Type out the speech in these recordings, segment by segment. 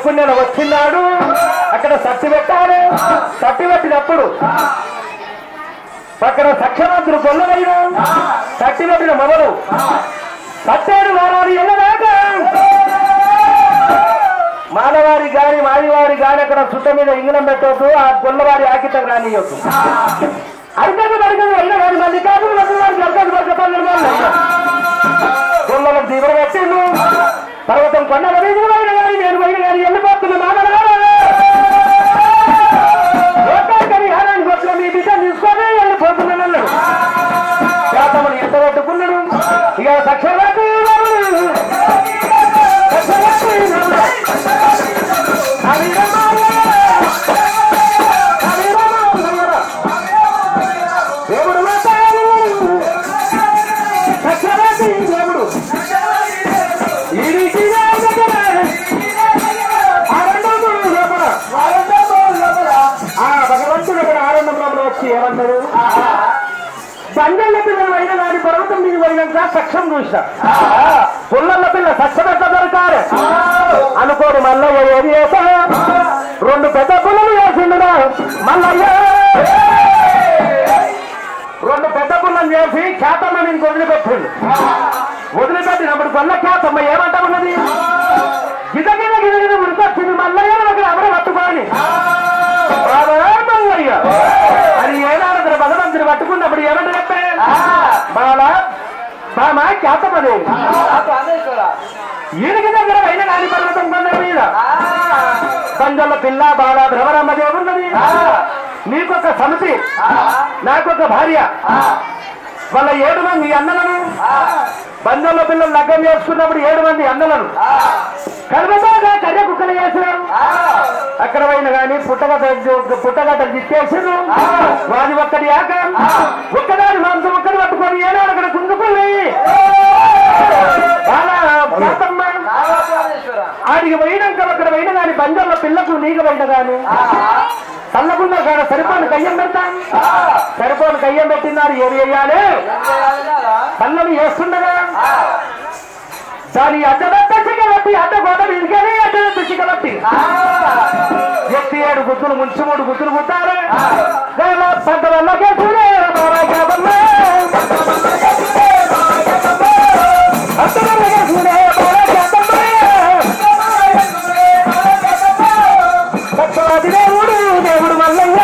పుణ్యాలు వచ్చినాడు అక్కడ సట్టి పెట్టాలి. సట్టి పెట్టినప్పుడు అక్కడ సఖ్యమంతులు గొల్లవైన సట్టి పెట్టిన మొదలు సట్టేడు వారాలు ఎన్నదాకా మానవారి గాని మాదివారి గాని అక్కడ చుట్ట మీద ఇంగళం పెట్టవద్దు. ఆ గొల్లవారి ఆకితం రానియొద్దు. అరికలు మరికలు అయినా కానీ మళ్ళీ కాదు గొల్లకు దీపం పెట్టిండు. పర్వతం కొండల మీద అయినా కానీ నేను పోయిన కానీ వెళ్ళిపోతున్నా మానవారి హారానికి వచ్చిన మీ బిడ్డ తీసుకొని వెళ్ళిపోతున్నాను అన్నాడు. శాతములు ఎంత పెట్టుకున్నాడు. ఇక దక్షిణాది దేవుడు దేవుడు భగవంతుడు అక్కడ ఆనందంలో వచ్చి ఏమన్నాడు, బండల పిల్లలు అయినా దాని పర్వతం మీద పోయినాక సక్షం చూసా పుల్లల పిల్ల సక్షం ఎట్లా దొరకారు అనుకోడు. మల్లయ్య ఏది చేసా 2 పెద్ద పుల్లలు చేసిండురా మల్లయ్య. 2 పెద్ద పుల్లని చేసి ఖ్యాతమ్మ నీకు వదిలిపెట్టిండు. వదిలిపెట్టినప్పుడు కొల్ల ఖ్యాతమ్మ ఏమంటా ఉన్నది, గిద గిద గిద గిద ఉడికొచ్చింది మల్లయ్య అక్కడ ఎవరు పట్టుకోని మల్లయ్య అది ఏనాడు భగవంతుని పట్టుకున్నప్పుడు ఏమంటే చెప్పే బాలా బామా ఖ్యాతమ్మది ఈయనకి దగ్గర అయిన కాని పర్వతం కొండ మీద పంజల పిల్ల బాల భ్రవరమ్మ దేవున్నది. నీకొక సమితి నాకొక భార్య వాళ్ళ 7 మంది అన్నలను బంధువుల పిల్లలు లగ్గం చేసుకున్నప్పుడు 7 మంది అన్నలను కలుపుతాగా కర్య కుక్కలు చేసినారు. అక్కడ పోయిన కానీ పుట్టగట్ట తిట్టేసారు. వాది ఒక్కడి ఆక ఒక్కదాని మాంసం ఒక్కడి పట్టుకొని ఏనాడు అక్కడ కుందుకుని ఆడికి పోయినాక అక్కడ పోయిన కానీ బంధువుల పిల్లకు నీకు పోయిన కానీ చల్లకుండా కాడ సరిపోని కయ్యం పెడతాను. సరిపోని కయ్యం పెట్టినారు. ఏమి వేయాలి పల్లలు చేస్తుండగా దాని అడ్డబెట్ట చికబట్టి అడ్డ గోడ మీదికని అడ్డబెట్ట చికబట్టి ఎత్తి 7 గుద్దులు ముంచి 3 గుద్దులు కుట్టారు. పంట వల్లకే చూడే దేవుడు దేవుడు మల్లయ్య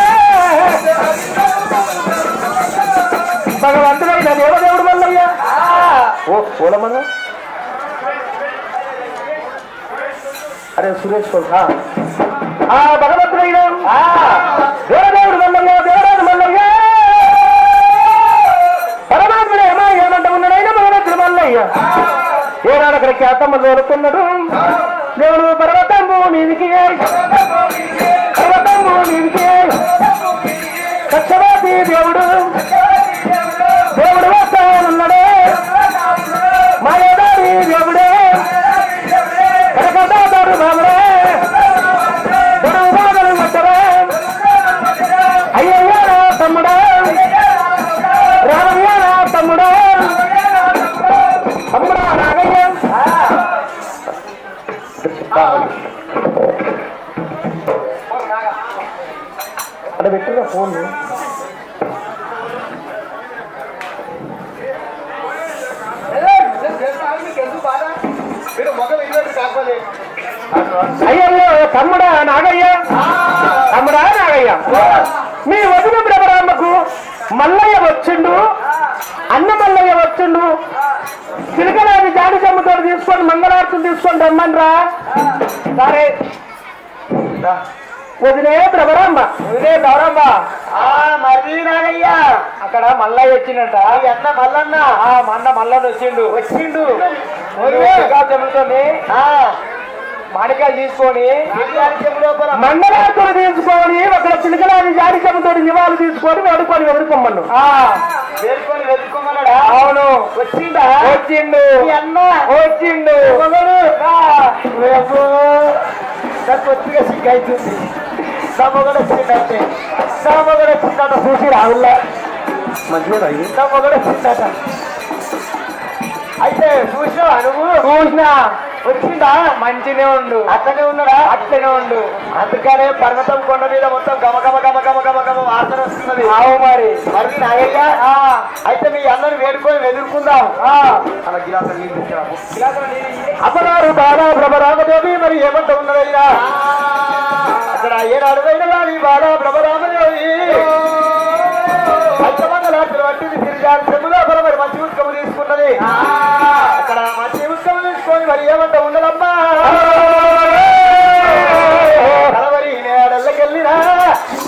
భగవంతుడైన దేవదేవుడు మల్లయ్య. ఓ పూలమన్న అరే సురేష్ భగవంతుడైన దేవదేవుడు మల్లయ్య దేవరాజు మల్లయ్య పరమాత్ముడు ఏమంట ఉన్నాడైనా భగవంతుడు మల్లయ్య. ఏనాడు అక్కడ ఖ్యాతమ్మ దొరుకుతున్నాడు. దేవుడు పర్వతము మీదికి కక్షవాది దేవుడు దేవుడు వస్తానున్నాడే మాయదారి దేవుడే కనకదారు బాబుడే గొడవ బాధలు మట్టరా అయ్యయ్యారా తమ్ముడా రామయ్యారా తమ్ముడా తమ్ముడా నాగయ్య అక్కడ పెట్టిన ఫోన్ అయ్యయ్యో తమ్ముడా నాగయ్య తమ్ముడా నాగయ్య మీ వదిన బ్రహ్మరామ్మకు మల్లయ్య వచ్చిండు. అన్న మల్లయ్య వచ్చిండు. చిలకలాది జాడి చెమ్మతో తీసుకొని మంగళార్తులు తీసుకొని రమ్మన్రా. సరే వదిలే బ్రహ్మరామ్మ వదిలే బ్రహ్మరామ్మ మరి నాగయ్య అక్కడ మల్లయ్య వచ్చిండట. అన్న మల్లన్న అన్న మల్లన్న వచ్చిండు చెబుతుంది. మాణికాయలు తీసుకొని మంగళార్తులు తీసుకొని అక్కడ చిలకలాది జాడి చెమ్మతో నివాళులు తీసుకొని వెతుకోమన్ను వెతుకోమన్నాడా. అవును వచ్చిండు అన్న వచ్చిండు కొద్దిగా సిగ్గు అవుతుంది. సమ్మగడ వచ్చిందంటే సమ్మగడ వచ్చిందట చూసి రాహుల్లా మంచిగా సమ్మగడ వచ్చిందట. అయితే చూసినా నువ్వు చూసినా వచ్చిందా? మంచినే ఉండు. అట్లనే ఉన్నాడా? అట్లనే ఉండు. అందుకనే పర్వతం కొండ మీద మొత్తం గమ గమ గమ గమ గమ గమ వాసన వస్తున్నది. ఆవు మరి మరి నాగయ్య అయితే మీ అన్నని వేడుకొని ఎదుర్కొందాం. అలా గిలాస నీళ్ళు అపరారు బాలా బ్రహ్మరామదేవి మరి ఏమంట ఉన్నదయ్యా? అక్కడ ఏనాడు అయినా కానీ బాలా బ్రహ్మరామదేవి పంచమంగళాత్రి వంటిది తిరిగాలి చెములో మరి మంచి ఉత్కము తీసుకున్నది. అక్కడ మంచి ఉత్కము తీసుకొని మరి ఏమంట ఉండదమ్మా? కలవరి నేడల్లకెళ్ళినా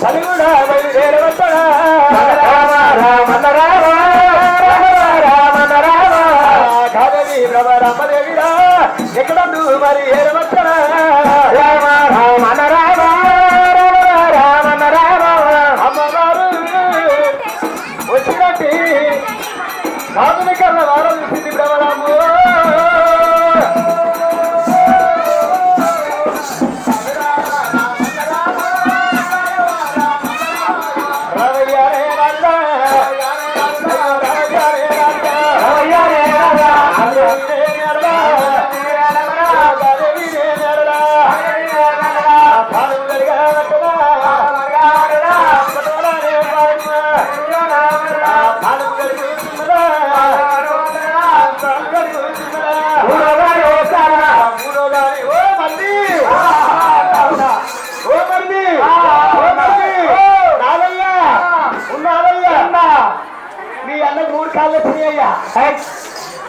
అది కూడా బయలుదేరవచ్చడా? కాదవి బ్రహ్మరామదేవిరా ఎక్కడందు మరి ఏరవచ్చడా? అమ్మవారు వచ్చినట్టు కాదుని కన్నా వారం చూసింది బ్రహ్మరాము.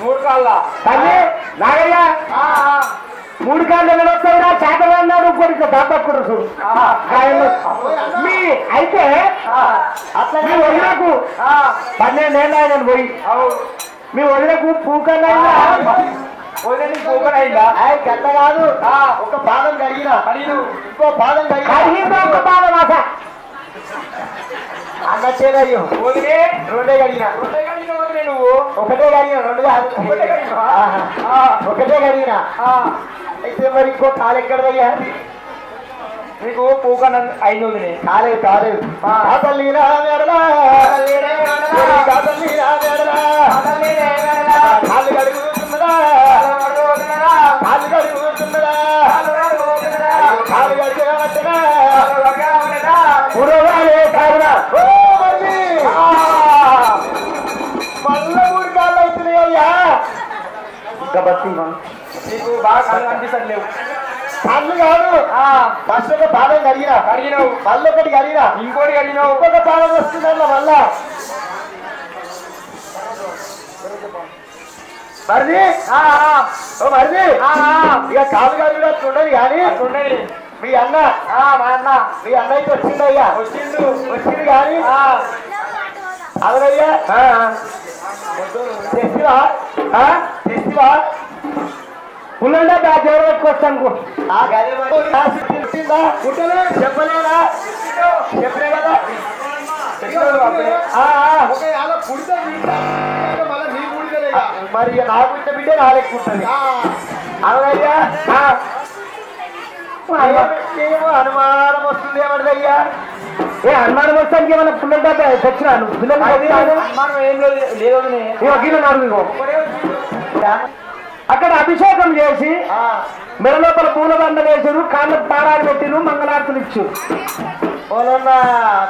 మూడు కాళ్ళ నాగయ్య మూడు కాళ్ళు వెళ్ళొస్తాయిరా చేతలు అన్నాడు ఇంకోటి దాపక్కుడు చూడు. మీ అయితే అట్లా మీ వదిలకు 12 ఏళ్ళు ఆయన పోయి మీ వదిలకు పూకనైందా? వదిలేని పూకనైందా? గంట కాదు ఒక పాదం కడిగిన ఇంకో పాదం కడిగిన ఒక పాదం అస అన్నచ్చేదయ్యో వదిలే రెండే కడిగిన నువ్వు ఒకటే కడిగిన రెండు కాదు ఒకటే కడిగిన. అయితే మరి ఇంకో కాలు ఎక్కడదయ్యా? నీకు పూక ఐదు వదిలే కాలేదు కాలేదు. కాదల్లీనా మేడలా కాదల్లీనా మేడలా కాళ్ళు కడుగుతున్నదా కాళ్ళు కడుగుతున్నదా కాళ్ళు కడిగేవచ్చగా పురోగాలే కాదురా మళ్ళీ మూడు కాళ్ళు అవుతున్నాయ్యా. ఇంకా బతి నీకు బాగా కళ్ళు కనిపిస్తలేవు. కళ్ళు కాదు ఫస్ట్ ఒక పాదం కడిగినావు మళ్ళీ ఒకటి కడిగినా ఇంకోటి కడిగినావు ఇంకొక పాదం వస్తుందన్న మళ్ళా మరిది మరిది ఇక కాలు కడిగినా ఉండదు కానీ ఉండదు. మీ అన్న మా అన్న మీ అన్నయ్యకి వచ్చిందయ్యా వచ్చింది కానీ అదయ్యా తెస్తివా తెస్తివా పుల్లండా బ్యాగ్ ఎవరు పెట్టుకొస్తాను చెప్పలేదా చెప్పలే కదా మరి ఇక నాకు ఇంత బిడ్డే నాలెక్కుంటుంది అవునయ్యా. ఏమో అనుమానం వస్తుంది ఏమన్నదయ్యా? ఏ అనుమానం వస్తానికి ఏమన్నా పుల్లల డబ్బా తెచ్చినాను పిల్లలు అనుమానం ఏం లేదు అడుగు. అక్కడ అభిషేకం చేసి మెడ లోపల పూలదండ వేసారు కాళ్ళకు పారాలు పెట్టిను మంగళార్తులు ఇచ్చు.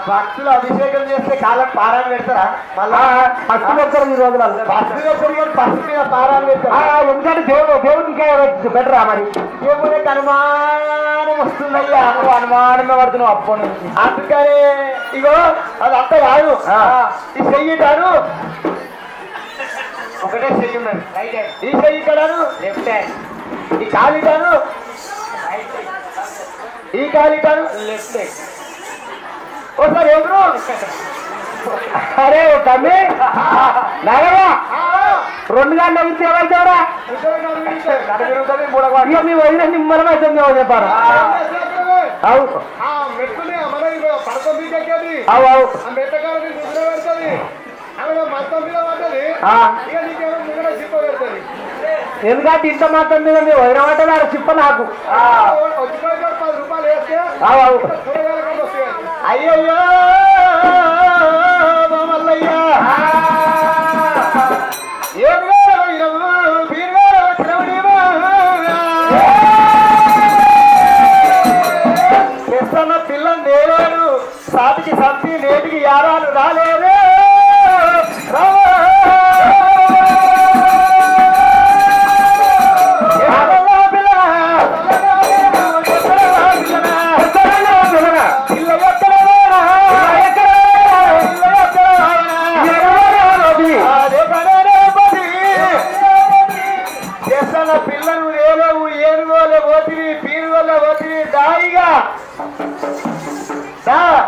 భక్తులు అభిషేకం చేస్తే కాళ్ళకు పారాలు పెడతారా? మళ్ళా పసుపు పెడతారు ఈ రోజులలో పసుపు మీద పారాలు పెడతారు. ఎందుకంటే దేవుడికి బెటరా మరి దేవుడికి అనుమానం వస్తుందయ్యా. నువ్వు అనుమానమే పడుతున్నావు అప్పటి నుంచి. అందుకని ఇగో అది అంత కాదు ఈ చెయ్యిటాను ఒకటే చెయ్యి ఉన్నది ఈ చెయ్యి కడాను లెఫ్ట్ హ్యాండ్ ఈ కాలిటాను ఈ కాలిటాను లెఫ్ట్ హ్యాండ్. ఒకసారి ఎవరు అరే తమ్మి నాగయ్య 2 గంటల నుంచి ఎవరితేవరా ఇక మీ వదిన నిమ్మలం అవుతుంది ఎవరు చెప్పారు? అవు ఎందుకంటే ఇంత మాత్రం మీద మీ వదిన మాట చిప్ప నాకు అయ్యయ్యో మల్లయ్యా ఏమి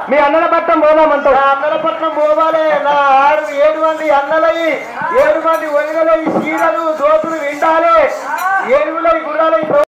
మీ అన్నల పట్నం పోదామంటావు. అన్నల పట్నం పోవాలే. నా 7 మంది అన్నలయ్యి 7 మంది వదిలయ్యి చీరలు దోతులు విండాలి. 7 గుర్రాలయ్యి